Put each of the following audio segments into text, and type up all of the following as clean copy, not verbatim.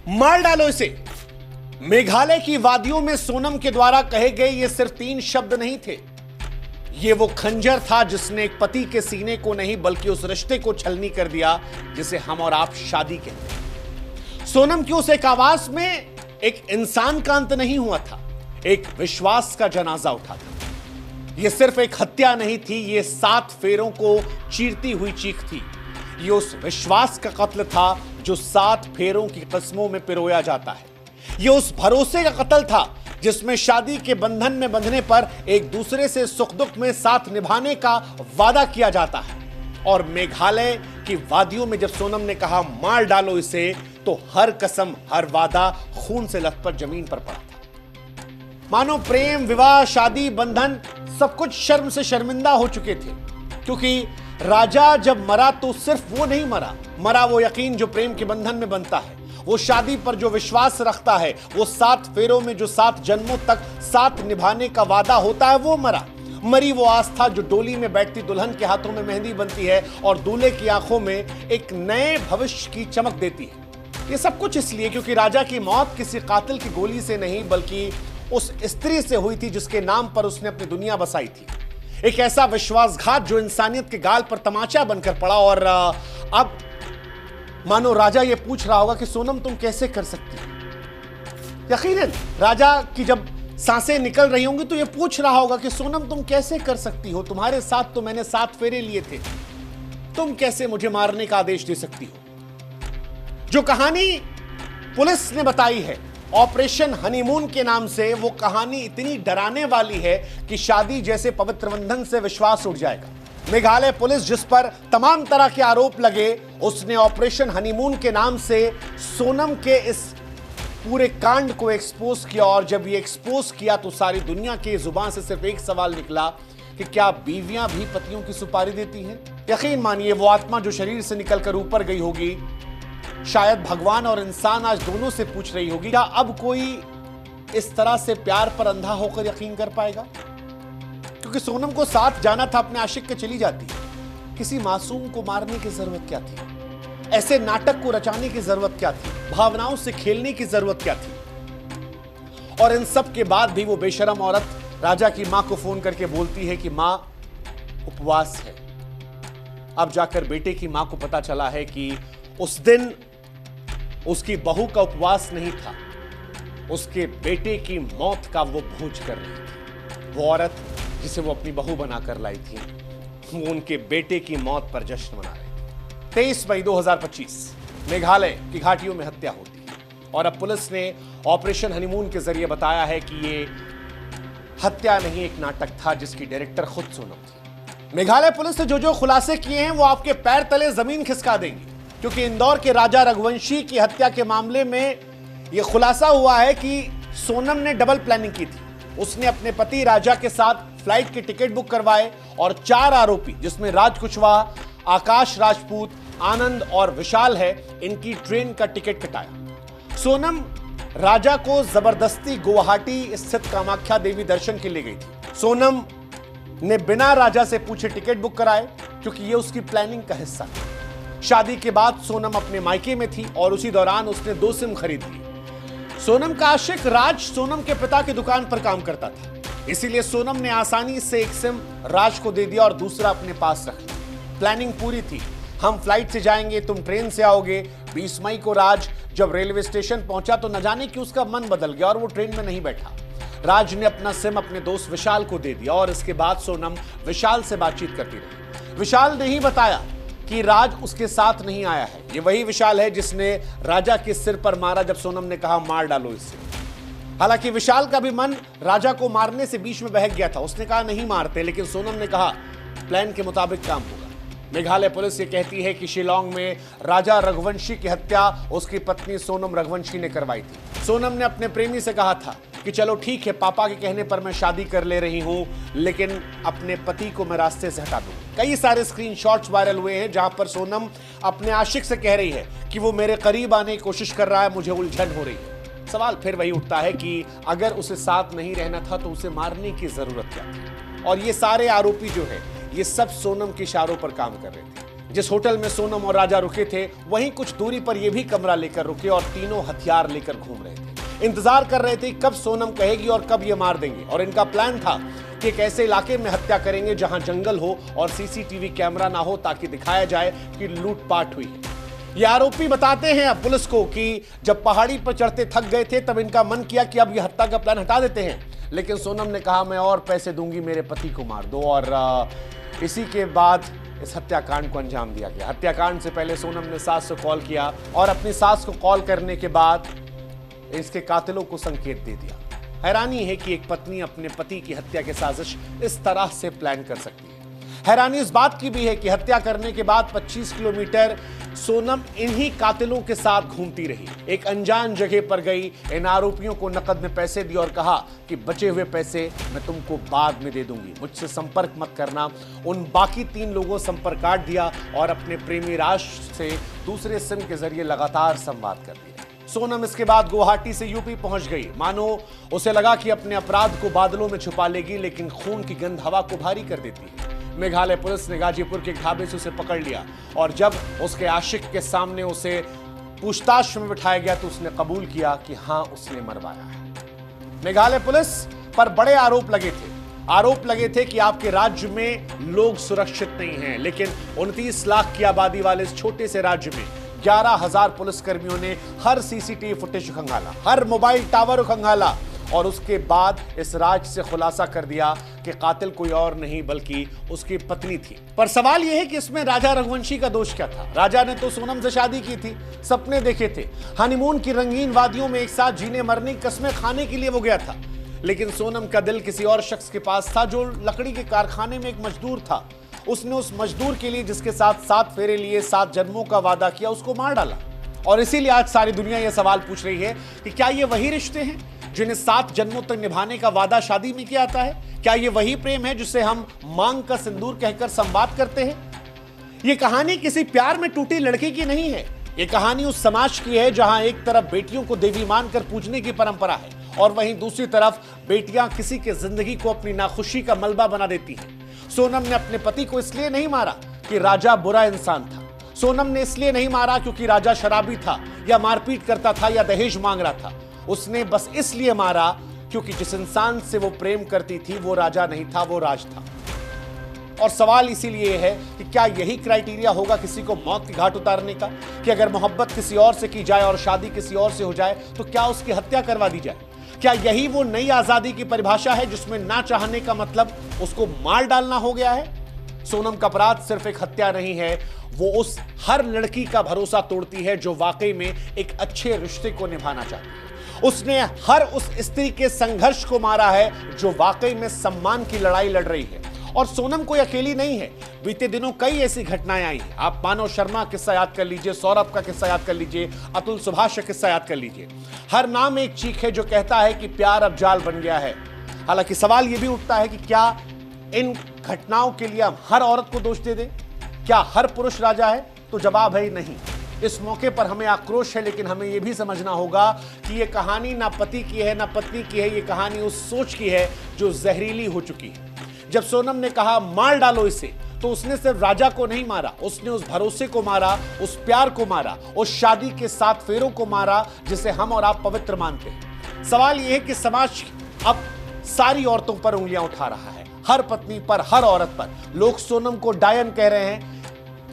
मार डालो इसे। मेघालय की वादियों में सोनम के द्वारा कहे गए ये सिर्फ 3 शब्द नहीं थे, ये वो खंजर था जिसने एक पति के सीने को नहीं बल्कि उस रिश्ते को छलनी कर दिया जिसे हम और आप शादी कहते हैं। सोनम की उस एक आवाज में एक इंसान का अंत नहीं हुआ था, एक विश्वास का जनाजा उठा था। यह सिर्फ एक हत्या नहीं थी, यह 7 फेरों को चीरती हुई चीख थी। यह उस विश्वास का कत्ल था जो 7 फेरों की कस्मों में पिरोया जाता है। यह उस भरोसे का कत्ल था जिसमें शादी के बंधन में बंधने पर एक दूसरे से सुख दुख में साथ निभाने का वादा किया जाता है। और मेघालय की वादियों में जब सोनम ने कहा मार डालो इसे, तो हर कसम हर वादा खून से लथपथ जमीन पर पड़ा था। मानो प्रेम, विवाह, शादी, बंधन सब कुछ शर्म से शर्मिंदा हो चुके थे, क्योंकि राजा जब मरा तो सिर्फ वो नहीं मरा वो यकीन जो प्रेम के बंधन में बनता है, वो शादी पर जो विश्वास रखता है, वो 7 फेरों में जो 7 जन्मों तक साथ निभाने का वादा होता है, वो मरी वो आस्था जो डोली में बैठती दुल्हन के हाथों में मेहंदी बनती है और दूल्हे की आंखों में एक नए भविष्य की चमक देती है। ये सब कुछ इसलिए क्योंकि राजा की मौत किसी कातिल की गोली से नहीं बल्कि उस स्त्री से हुई थी जिसके नाम पर उसने अपनी दुनिया बसाई थी। एक ऐसा विश्वासघात जो इंसानियत के गाल पर तमाचा बनकर पड़ा। और अब मानो राजा ये पूछ रहा होगा कि सोनम तुम कैसे कर सकती हो। यकीनन राजा की जब सांसें निकल रही होंगी तो ये पूछ रहा होगा कि सोनम तुम कैसे कर सकती हो, तुम्हारे साथ तो मैंने 7 फेरे लिए थे, तुम कैसे मुझे मारने का आदेश दे सकती हो। जो कहानी पुलिस ने बताई है ऑपरेशन हनीमून के नाम से, वो कहानी इतनी डराने वाली है कि शादी जैसे पवित्र बंधन से विश्वास उठ जाएगा। मेघालय पुलिस जिस पर तमाम तरह के आरोप लगे, उसने ऑपरेशन हनीमून के नाम से सोनम के इस पूरे कांड को एक्सपोज किया। और जब ये एक्सपोज किया तो सारी दुनिया की जुबान से सिर्फ एक सवाल निकला कि क्या बीवियां भी पतियों की सुपारी देती हैं? यकीन मानिए वो आत्मा जो शरीर से निकलकर ऊपर गई होगी, शायद भगवान और इंसान आज दोनों से पूछ रही होगी, क्या अब कोई इस तरह से प्यार पर अंधा होकर यकीन कर पाएगा? क्योंकि सोनम को साथ जाना था अपने आशिक के, चली जाती। किसी मासूम को मारने की जरूरत क्या थी? ऐसे नाटक को रचाने की जरूरत क्या थी? भावनाओं से खेलने की जरूरत क्या थी? और इन सब के बाद भी वो बेशरम औरत राजा की मां को फोन करके बोलती है कि मां उपवास है। अब जाकर बेटे की मां को पता चला है कि उस दिन उसकी बहू का उपवास नहीं था, उसके बेटे की मौत का वो भोज कर रही थी। वो औरत जिसे वो अपनी बहू बनाकर लाई थी, वो उनके बेटे की मौत पर जश्न मना रही थी। 23 मई 2025 मेघालय की घाटियों में हत्या होती है और अब पुलिस ने ऑपरेशन हनीमून के जरिए बताया है कि ये हत्या नहीं, एक नाटक था जिसकी डायरेक्टर खुद सोनम थी। मेघालय पुलिस ने जो खुलासे किए हैं वो आपके पैर तले जमीन खिसका देंगे, क्योंकि इंदौर के राजा रघुवंशी की हत्या के मामले में यह खुलासा हुआ है कि सोनम ने डबल प्लानिंग की थी। उसने अपने पति राजा के साथ फ्लाइट के टिकट बुक करवाए और 4 आरोपी जिसमें राज कुशवाहा, आकाश राजपूत, आनंद और विशाल है, इनकी ट्रेन का टिकट कटाया। सोनम राजा को जबरदस्ती गुवाहाटी स्थित कामाख्या देवी दर्शन के लिए गई थी। सोनम ने बिना राजा से पूछे टिकट बुक कराए क्योंकि यह उसकी प्लानिंग का हिस्सा था। शादी के बाद सोनम अपने मायके में थी और उसी दौरान उसने 2 सिम खरीद ली। सोनम का आशिक राज सोनम के पिता की दुकान पर काम करता था, इसीलिए सोनम ने आसानी से एक सिम राज को दे दिया और दूसरा अपने पास रख लिया। प्लानिंग पूरी थी, हम फ्लाइट से जाएंगे, तुम ट्रेन से आओगे। 20 मई को राज जब रेलवे स्टेशन पहुंचा तो न जाने कि उसका मन बदल गया और वो ट्रेन में नहीं बैठा। राज ने अपना सिम अपने दोस्त विशाल को दे दिया और इसके बाद सोनम विशाल से बातचीत करती रही। विशाल ने ही बताया कि राज उसके साथ नहीं आया है। ये वही विशाल है जिसने राजा के सिर पर मारा जब सोनम ने कहा मार डालो इसे। हालांकि विशाल का भी मन राजा को मारने से बीच में बहक गया था, उसने कहा नहीं मारते, लेकिन सोनम ने कहा प्लान के मुताबिक काम होगा। मेघालय पुलिस ये कहती है कि शिलांग में राजा रघुवंशी की हत्या उसकी पत्नी सोनम रघुवंशी ने करवाई थी। सोनम ने अपने प्रेमी से कहा था कि चलो ठीक है, पापा के कहने पर मैं शादी कर ले रही हूं, लेकिन अपने पति को मैं रास्ते से हटा दूं। कई सारे स्क्रीनशॉट्स वायरल हुए हैं जहां पर सोनम अपने आशिक से कह रही है कि वो मेरे करीब आने की कोशिश कर रहा है, मुझे उलझन हो रही है। सवाल फिर वही उठता है कि अगर उसे साथ नहीं रहना था तो उसे मारने की जरूरत क्या थी? और ये सारे आरोपी जो है ये सब सोनम के इशारों पर काम कर रहे थे। जिस होटल में सोनम और राजा रुके थे वहीं कुछ दूरी पर यह भी कमरा लेकर रुके और तीनों हथियार लेकर घूम रहे थे। इंतजार कर रहे थे कब सोनम कहेगी और कब ये मार देंगे। और इनका प्लान था कि एक ऐसे इलाके में हत्या करेंगे जहां जंगल हो और सीसीटीवी कैमरा ना हो, ताकि दिखाया जाए कि लूटपाट हुई है। ये आरोपी बताते हैं अब पुलिस को कि जब पहाड़ी पर चढ़ते थक गए थे तब इनका मन किया कि अब ये हत्या का प्लान हटा देते हैं, लेकिन सोनम ने कहा मैं और पैसे दूंगी, मेरे पति को मार दो। और इसी के बाद इस हत्याकांड को अंजाम दिया गया। हत्याकांड से पहले सोनम ने सास को कॉल किया और अपनी सास को कॉल करने के बाद इसके कातिलों को संकेत दे दिया। हैरानी है कि एक पत्नी अपने पति की हत्या की साजिश इस तरह से प्लान कर सकती है। हैरानी इस बात की भी है कि हत्या करने के बाद 25 किलोमीटर सोनम इन्हीं कातिलों के साथ घूमती रही। एक अनजान जगह पर गई, इन आरोपियों को नकद में पैसे दिए और कहा कि बचे हुए पैसे मैं तुमको बाद में दे दूंगी, मुझसे संपर्क मत करना। उन बाकी 3 लोगों संपर्क काट दिया और अपने प्रेमी राज से दूसरे सिम के जरिए लगातार संवाद कर दिया। सोनम इसके बाद गुवाहाटी से यूपी पहुंच गई। मानो उसे लगा कि अपने अपराध को बादलों में छुपा लेगी, लेकिन खून की गंध हवा को भारी कर देती है। मेघालय पुलिस ने गाजीपुर के ढाबे से उसे पकड़ लिया और जब उसके आशिक के सामने उसे पूछताछ में बिठाया गया तो उसने कबूल किया कि हां उसने मरवाया है। मेघालय पुलिस पर बड़े आरोप लगे थे कि आपके राज्य में लोग सुरक्षित नहीं हैं, लेकिन 29 लाख की आबादी वाले इस छोटे से राज्य में 11,000 पुलिसकर्मियों ने हर सीसीटीवी फुटेज खंगाला, हर मोबाइल टावर खंगाला और उसके बाद इस राज से खुलासा कर दिया कि कातिल कोई और नहीं बल्कि उसकी पत्नी थी। पर सवाल यह है कि इसमें राजा रघुवंशी का दोष क्या था? राजा ने तो सोनम से शादी की थी, सपने देखे थे, हनीमून की रंगीन वादियों में एक साथ जीने मरने की कस्में खाने के लिए वो गया था, लेकिन सोनम का दिल किसी और शख्स के पास था जो लकड़ी के कारखाने में एक मजदूर था। उसने उस मजदूर के लिए जिसके साथ 7 फेरे लिए, 7 जन्मों का वादा किया, उसको मार डाला। और इसीलिए आज सारी दुनिया यह सवाल पूछ रही है कि क्या ये वही रिश्ते हैं जिन्हें 7 जन्मों तक निभाने का वादा शादी में किया जाता है? क्या ये वही प्रेम है जिसे हम मांग का सिंदूर कहकर संवाद करते हैं? ये कहानी किसी प्यार में टूटी लड़की की नहीं है। ये कहानी उस समाज की है जहां एक तरफ बेटियों को देवी मानकर पूजने की परंपरा है और वहीं दूसरी तरफ बेटियां किसी के जिंदगी को अपनी नाखुशी का मलबा बना देती हैं। सोनम ने अपने पति को इसलिए नहीं मारा कि राजा बुरा इंसान था। सोनम ने इसलिए नहीं मारा क्योंकि राजा शराबी था या मारपीट करता था या दहेज मांग रहा था। उसने बस इसलिए मारा क्योंकि जिस इंसान से वो प्रेम करती थी वो राजा नहीं था, वो राज था। और सवाल इसीलिए है कि क्या यही क्राइटेरिया होगा किसी को मौत के घाट उतारने का, कि अगर मोहब्बत किसी और से की जाए और शादी किसी और से हो जाए तो क्या उसकी हत्या करवा दी जाए? क्या यही वो नई आजादी की परिभाषा है जिसमें ना चाहने का मतलब उसको मार डालना हो गया है? सोनम का अपराध सिर्फ एक हत्या नहीं है, वो उस हर लड़की का भरोसा तोड़ती है जो वाकई में एक अच्छे रिश्ते को निभाना चाहती है। उसने हर उस स्त्री के संघर्ष को मारा है जो वाकई में सम्मान की लड़ाई लड़ रही है। और सोनम कोई अकेली नहीं है। बीते दिनों कई ऐसी घटनाएं आई हैं। आप मानव शर्मा किस्सा याद कर लीजिए, सौरभ का किस्सा याद कर लीजिए, अतुल सुभाष का किस्सा याद कर लीजिए। हर नाम एक चीख है जो कहता है कि प्यार अब जाल बन गया है। हालांकि सवाल यह भी उठता है कि क्या इन घटनाओं के लिए हम हर औरत को दोष दे दें? क्या हर पुरुष राजा है? तो जवाब है नहीं। इस मौके पर हमें आक्रोश है, लेकिन हमें यह भी समझना होगा कि यह कहानी ना पति की है ना पत्नी की है, यह कहानी उस सोच की है जो जहरीली हो चुकी है। जब सोनम ने कहा मार डालो इसे, तो उसने सिर्फ राजा को नहीं मारा, उसने उस भरोसे को मारा, उस प्यार को मारा, उस शादी के 7 फेरों को मारा जिसे हम और आप पवित्र मानते हैं। सवाल यह है कि समाज अब सारी औरतों पर उंगलियां उठा रहा है, हर पत्नी पर, हर औरत पर। लोग सोनम को डायन कह रहे हैं।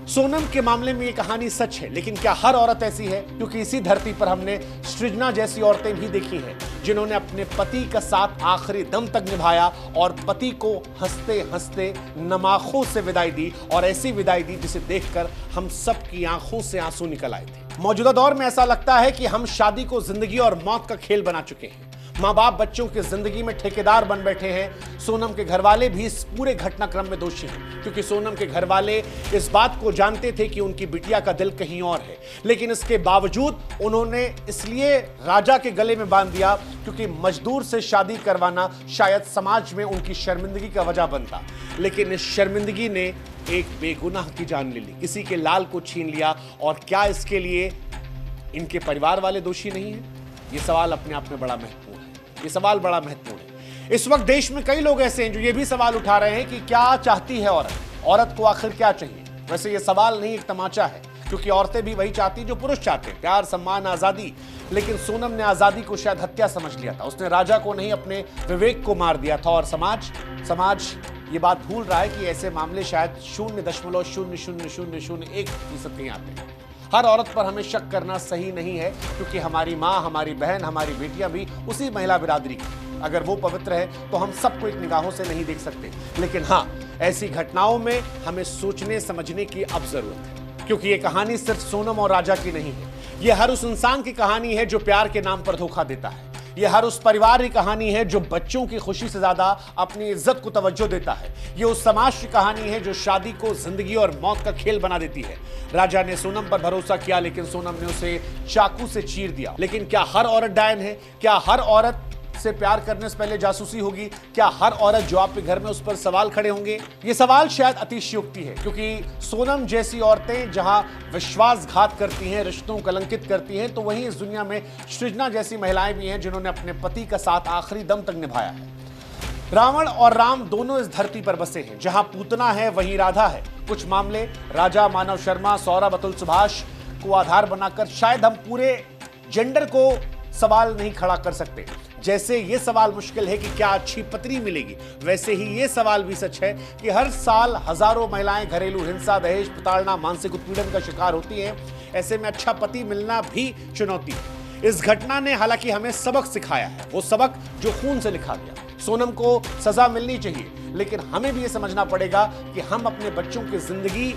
सोनम के मामले में यह कहानी सच है, लेकिन क्या हर औरत ऐसी है? क्योंकि इसी धरती पर हमने सृजना जैसी औरतें भी देखी हैं जिन्होंने अपने पति का साथ आखिरी दम तक निभाया और पति को हंसते हंसते नम से विदाई दी, और ऐसी विदाई दी जिसे देखकर हम सब की आंखों से आंसू निकल आए थे। मौजूदा दौर में ऐसा लगता है कि हम शादी को जिंदगी और मौत का खेल बना चुके हैं। माँ बाप बच्चों की जिंदगी में ठेकेदार बन बैठे हैं। सोनम के घरवाले भी इस पूरे घटनाक्रम में दोषी हैं, क्योंकि सोनम के घरवाले इस बात को जानते थे कि उनकी बिटिया का दिल कहीं और है, लेकिन इसके बावजूद उन्होंने इसलिए राजा के गले में बांध दिया क्योंकि मजदूर से शादी करवाना शायद समाज में उनकी शर्मिंदगी का वजह बनता। लेकिन इस शर्मिंदगी ने एक बेगुनाह की जान ले ली, किसी के लाल को छीन लिया। और क्या इसके लिए इनके परिवार वाले दोषी नहीं हैं? ये सवाल अपने आप में बड़ा महत्वपूर्ण है। ये सवाल बड़ा महत्वपूर्ण है। इस वक्त देश में कई लोग ऐसे हैं जो ये भी सवाल उठा रहे हैं कि क्या चाहती है औरत? औरत को आखिर क्या चाहिए? वैसे ये सवाल नहीं, एक तमाचा है, क्योंकि औरतें भी वही चाहती जो पुरुष चाहते हैं, प्यार, सम्मान, आजादी। लेकिन सोनम ने आजादी को शायद हत्या समझ लिया था। उसने राजा को नहीं, अपने विवेक को मार दिया था। और समाज ये बात भूल रहा है कि ऐसे मामले शायद 0.000001% ही आते हैं। हर औरत पर हमें शक करना सही नहीं है, क्योंकि हमारी माँ, हमारी बहन, हमारी बेटियां भी उसी महिला बिरादरी की। अगर वो पवित्र है तो हम सबको एक निगाहों से नहीं देख सकते। लेकिन हाँ, ऐसी घटनाओं में हमें सोचने समझने की अब जरूरत है, क्योंकि ये कहानी सिर्फ सोनम और राजा की नहीं है। ये हर उस इंसान की कहानी है जो प्यार के नाम पर धोखा देता है। ये हर उस परिवार की कहानी है जो बच्चों की खुशी से ज्यादा अपनी इज्जत को तवज्जो देता है। ये उस समाज की कहानी है जो शादी को जिंदगी और मौत का खेल बना देती है। राजा ने सोनम पर भरोसा किया, लेकिन सोनम ने उसे चाकू से चीर दिया। लेकिन क्या हर औरत डायन है? क्या हर औरत से प्यार करने से पहले जासूसी होगी? क्या हर औरत जो आपके घर में, उस पर सवाल खड़े होंगे? ये सवाल शायद अतिशयोक्ति है, क्योंकि सोनम जैसी औरतें जहां विश्वासघात करती हैं, रिश्तों को कलंकित करती हैं, तो वहीं इस दुनिया में सृजना जैसी महिलाएं भी हैं जिन्होंने अपने पति का साथ आखिरी दम तक निभाया है। रावण और राम दोनों इस धरती पर बसे हैं। जहां पूतना है वहीं राधा है। कुछ मामले राजा, मानव शर्मा, सौरभ, अतुल सुभाष को आधार बनाकर शायद हम पूरे जेंडर को सवाल नहीं खड़ा कर सकते। जैसे ये सवाल मुश्किल है कि क्या अच्छी पत्नी मिलेगी, वैसे ही ये सवाल भी सच है कि हर साल हजारों महिलाएं घरेलू हिंसा, दहेज, प्रताड़ना, मानसिक उत्पीड़न का शिकार होती हैं। ऐसे में अच्छा पति मिलना भी चुनौती है। इस घटना ने हालांकि हमें सबक सिखाया है, वो सबक जो खून से लिखा गया। सोनम को सजा मिलनी चाहिए, लेकिन हमें भी ये समझना पड़ेगा कि हम अपने बच्चों की जिंदगी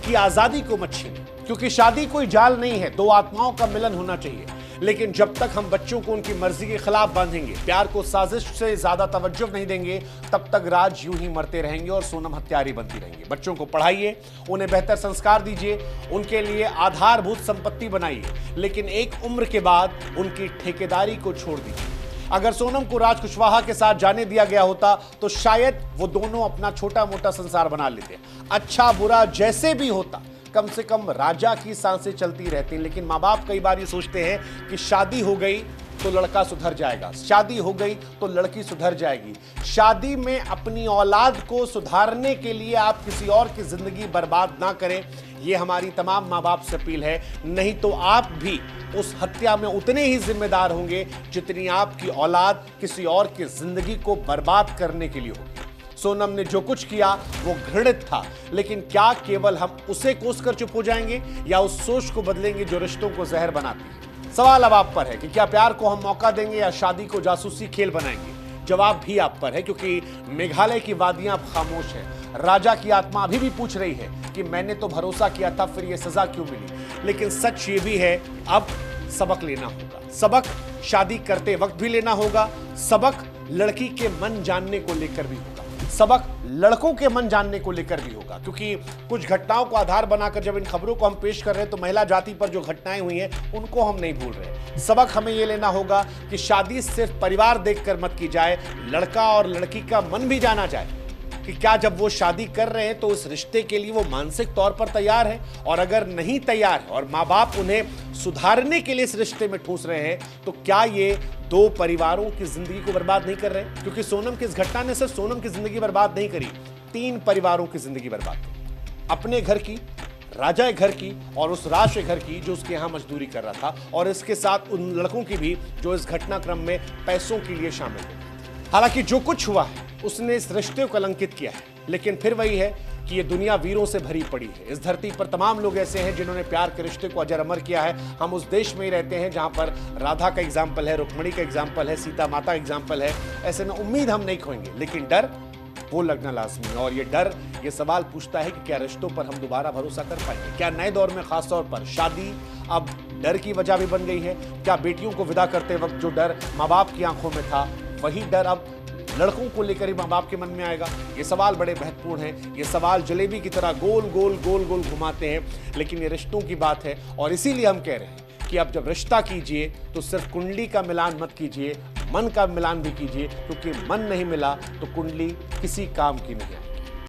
की आजादी को मत छीनें, क्योंकि शादी कोई जाल नहीं है, दो आत्माओं का मिलन होना चाहिए। लेकिन जब तक हम बच्चों को उनकी मर्जी के खिलाफ बांधेंगे, प्यार को साजिश से ज्यादा तवज्जो नहीं देंगे, तब तक राज यूं ही मरते रहेंगे और सोनम हत्यारी बनती रहेंगी। बच्चों को पढ़ाइए, उन्हें बेहतर संस्कार दीजिए, उनके लिए आधारभूत संपत्ति बनाइए, लेकिन एक उम्र के बाद उनकी ठेकेदारी को छोड़ दीजिए। अगर सोनम को राज कुशवाहा के साथ जाने दिया गया होता तो शायद वो दोनों अपना छोटा मोटा संसार बना लेते। अच्छा बुरा जैसे भी होता, कम से कम राजा की सांसें चलती रहती। लेकिन माँ बाप कई बार ये सोचते हैं कि शादी हो गई तो लड़का सुधर जाएगा, शादी हो गई तो लड़की सुधर जाएगी। शादी में अपनी औलाद को सुधारने के लिए आप किसी और की जिंदगी बर्बाद ना करें, ये हमारी तमाम माँ बाप से अपील है। नहीं तो आप भी उस हत्या में उतने ही जिम्मेदार होंगे जितनी आपकी औलाद किसी और की जिंदगी को बर्बाद करने के लिए होगी। सोनम ने जो कुछ किया वो घृणित था, लेकिन क्या केवल हम उसे कोसकर चुप हो जाएंगे या उस सोच को बदलेंगे जो रिश्तों को जहर बनाती है? सवाल अब आप पर है कि क्या प्यार को हम मौका देंगे या शादी को जासूसी खेल बनाएंगे? जवाब भी आप पर है, क्योंकि मेघालय की वादियां अब खामोश है। राजा की आत्मा अभी भी पूछ रही है कि मैंने तो भरोसा किया था, फिर ये सजा क्यों मिली? लेकिन सच ये भी है, अब सबक लेना होगा। सबक शादी करते वक्त भी लेना होगा, सबक लड़की के मन जानने को लेकर भी होगा, सबक लड़कों के मन जानने को लेकर भी होगा। क्योंकि कुछ घटनाओं को आधार बनाकर जब इन खबरों को हम पेश कर रहे हैं तो महिला जाति पर जो घटनाएं हुई हैं उनको हम नहीं भूल रहे। सबक हमें यह लेना होगा कि शादी सिर्फ परिवार देखकर मत की जाए, लड़का और लड़की का मन भी जाना जाए कि क्या जब वो शादी कर रहे हैं तो उस रिश्ते के लिए वो मानसिक तौर पर तैयार है, और अगर नहीं तैयार है और माँ बाप उन्हें सुधारने के लिए इस रिश्ते में ठूस रहे हैं, तो क्या ये दो परिवारों की जिंदगी को बर्बाद नहीं कर रहे? क्योंकि सोनम की इस घटना ने सिर्फ सोनम की जिंदगी बर्बाद नहीं करी, 3 परिवारों की जिंदगी बर्बाद करी। अपने घर की, राजा घर की और उस राज के घर की जो उसके यहाँ मजदूरी कर रहा था, और इसके साथ उन लड़कों की भी जो इस घटनाक्रम में पैसों के लिए शामिल थे। हालांकि जो कुछ हुआ है उसने इस रिश्ते को कलंकित किया है, लेकिन फिर वही है कि ये दुनिया वीरों से भरी पड़ी है। इस धरती पर तमाम लोग ऐसे हैं जिन्होंने प्यार के रिश्ते को अजर अमर किया है। हम उस देश में ही रहते हैं जहां पर राधा का एग्जाम्पल है, रुक्मणी का एग्जाम्पल है, सीता माता का एग्जाम्पल है। ऐसे में उम्मीद हम नहीं खोएंगे, लेकिन डर वो लगना लाजमी है। और ये डर ये सवाल पूछता है कि क्या रिश्तों पर हम दोबारा भरोसा कर पाएंगे? क्या नए दौर में खासतौर पर शादी अब डर की वजह भी बन गई है? क्या बेटियों को विदा करते वक्त जो डर माँ बाप की आंखों में था, वही डर अब लड़कों को लेकर ही माँ बाप के मन में आएगा? ये सवाल बड़े महत्वपूर्ण हैं। ये सवाल जलेबी की तरह गोल गोल गोल गोल घुमाते हैं, लेकिन ये रिश्तों की बात है। और इसीलिए हम कह रहे हैं कि अब जब रिश्ता कीजिए तो सिर्फ कुंडली का मिलान मत कीजिए, मन का मिलान भी कीजिए, क्योंकि मन नहीं मिला तो कुंडली किसी काम की नहीं है।